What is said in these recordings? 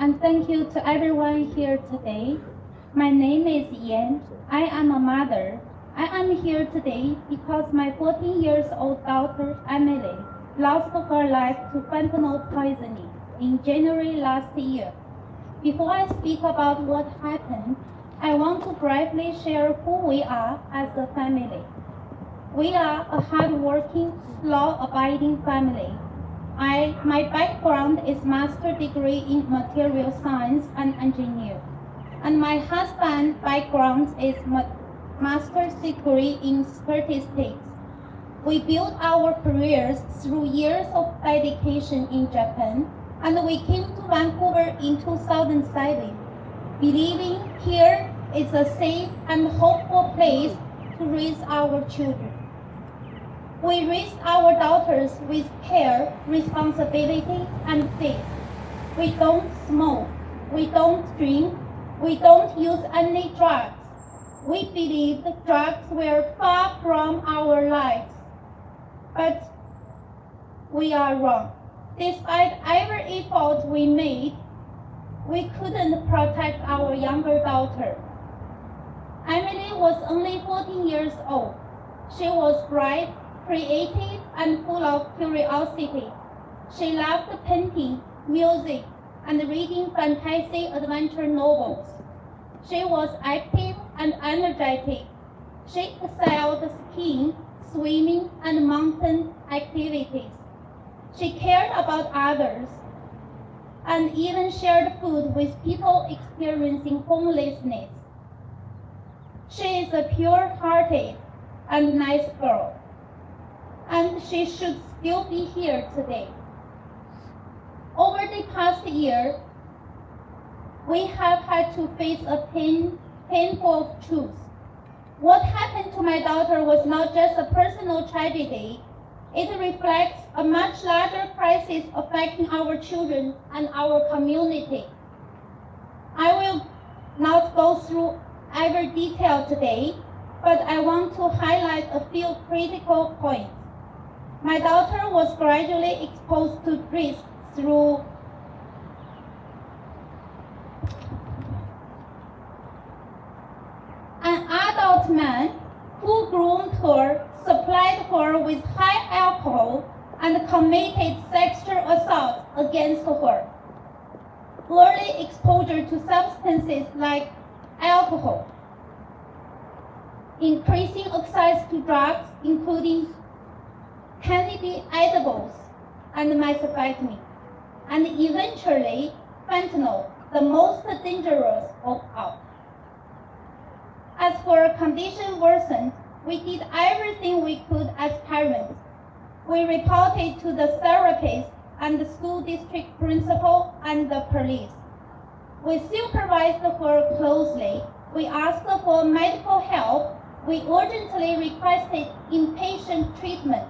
and thank you to everyone here today. My name is Yan. I am a mother. I am here today because my 14 years old daughter, Emily, lost her life to fentanyl poisoning in January last year. Before I speak about what happened, I want to briefly share who we are as a family. We are a hardworking, law-abiding family. My background is master's degree in material science and engineer, and my husband's background is master's degree in statistics. We built our careers through years of dedication in Japan, and we came to Vancouver in 2007, believing here is a safe and hopeful place to raise our children. We raised our daughters with care, responsibility, and faith. We don't smoke, we don't drink, we don't use any drugs. We believed drugs were far from our lives. But we are wrong. Despite every effort we made, we couldn't protect our younger daughter. Emily was only 14 years old. She was bright, creative, and full of curiosity. She loved painting, music, and reading fantasy adventure novels. She was active and energetic. She excelled skiing, swimming, and mountain activities. She cared about others and even shared food with people experiencing homelessness. She is a pure-hearted and nice girl, and she should still be here today. Over the past year, we have had to face a painful truth. What happened to my daughter was not just a personal tragedy. It reflects a much larger crisis affecting our children and our community. I will not go through every detail today, but I want to highlight a few critical points. My daughter was gradually exposed to risk through an adult man who groomed her, supplied her with high alcohol, and committed sexual assault against her. Early exposure to substances like alcohol, increasing access to drugs including cannabis edibles and methamphetamine, and eventually fentanyl, the most dangerous of all. As her condition worsened, we did everything we could as parents. We reported to the therapist and the school district principal and the police. We supervised her closely. We asked for medical help. We urgently requested inpatient treatment.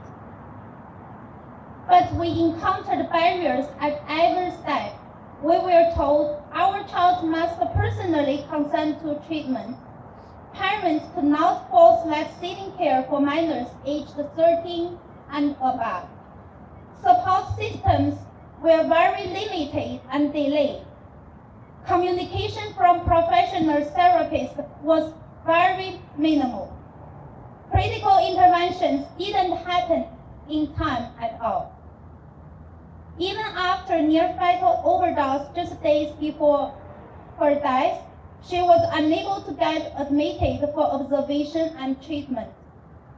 But we encountered barriers at every step. We were told our child must personally consent to treatment. Parents could not force life-saving care for minors aged 13 and above. Support systems were very limited and delayed. Communication from professional therapists was very minimal. Critical interventions didn't happen in time at all. Even after near-fatal overdose just days before her death, she was unable to get admitted for observation and treatment.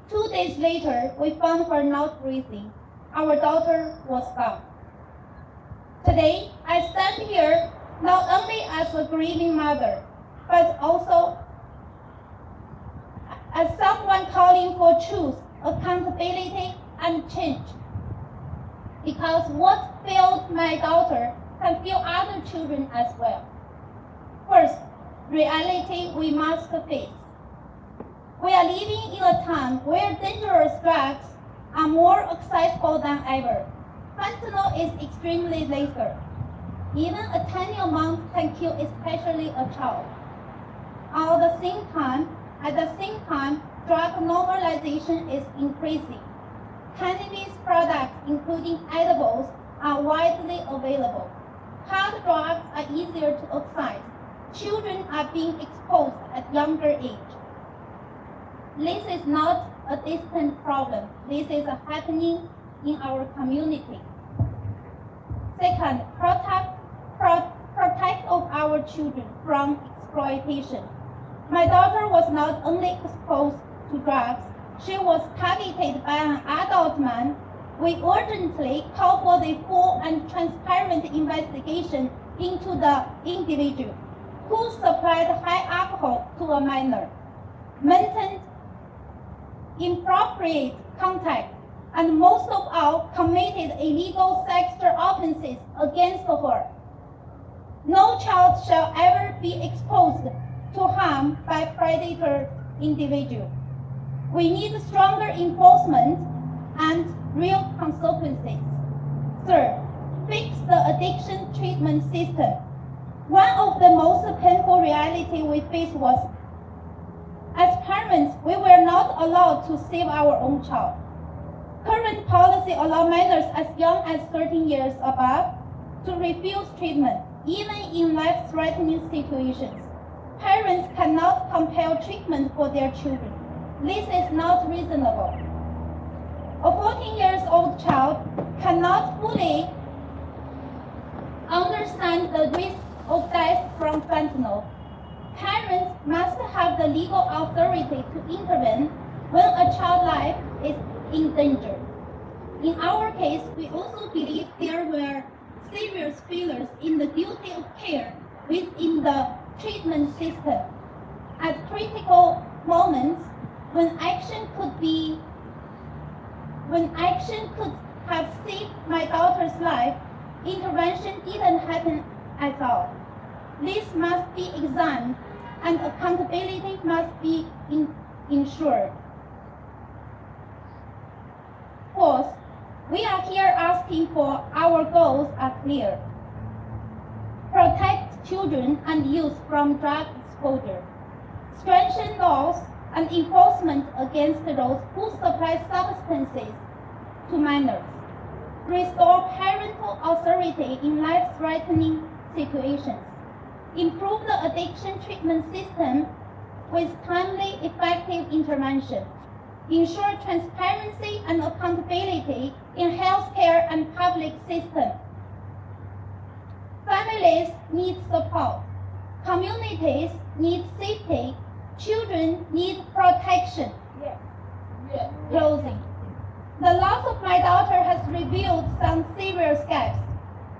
2 days later, we found her not breathing. Our daughter was gone. Today, I stand here not only as a grieving mother, but also as someone calling for truth, accountability, and change. Because what failed my daughter can fail other children as well. First, reality we must face. We are living in a time where dangerous drugs are more accessible than ever. Fentanyl is extremely lethal. Even a tiny amount can kill, especially a child. At the same time, drug normalization is increasing. Cannabis products, including edibles, are widely available. Hard drugs are easy appear to excise. Children are being exposed at younger age. This is not a distant problem. This is happening in our community. Second, protect of our children from exploitation. My daughter was not only exposed to drugs, she was targeted by an adult man. We urgently call for the full and transparent investigation into the individual who supplied high alcohol to a minor, maintained inappropriate contact, and most of all, committed illegal sexual offenses against her. No child shall ever be exposed to harm by predator individual. We need stronger enforcement and real consequences. Third, fix the addiction treatment system. One of the most painful realities we faced was, as parents, we were not allowed to save our own child. Current policy allows minors as young as 13 years above to refuse treatment, even in life-threatening situations. Parents cannot compel treatment for their children. This is not reasonable. A 14-year-old child cannot fully understand the risk of death from fentanyl. Parents must have the legal authority to intervene when a child's life is in danger. In our case, we also believe there were serious failures in the duty of care within the treatment system. At critical moments, when action could have saved my daughter's life, intervention didn't happen at all. This must be examined and accountability must be ensured. Fourth, we are here asking for our goals are clear. Protect children and youth from drug exposure. Strengthen laws and enforcement against those who supply substances to minors. Restore parental authority in life-threatening situations. Improve the addiction treatment system with timely, effective intervention. Ensure transparency and accountability in healthcare and public systems. Families need support. Communities need safety. Children need protection. Closing. The loss of my daughter has revealed some serious gaps.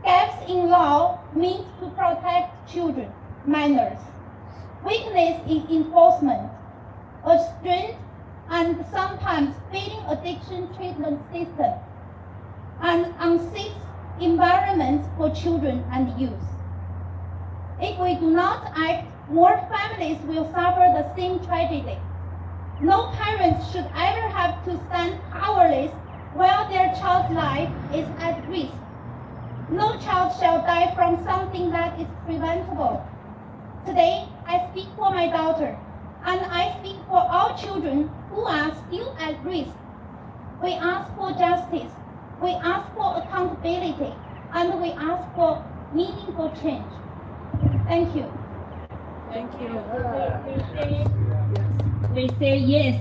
Gaps in law meant to protect children, minors. Weakness in enforcement. A strained and sometimes failing addiction treatment system. And unsafe environments for children and youth. If we do not act, more families will suffer the same tragedy. No parents should ever have to stand powerless while their child's life is at risk. No child shall die from something that is preventable. Today, I speak for my daughter, and I speak for all children who are still at risk. We ask for justice, we ask for accountability, and we ask for meaningful change. Thank you. Thank you. We say yes.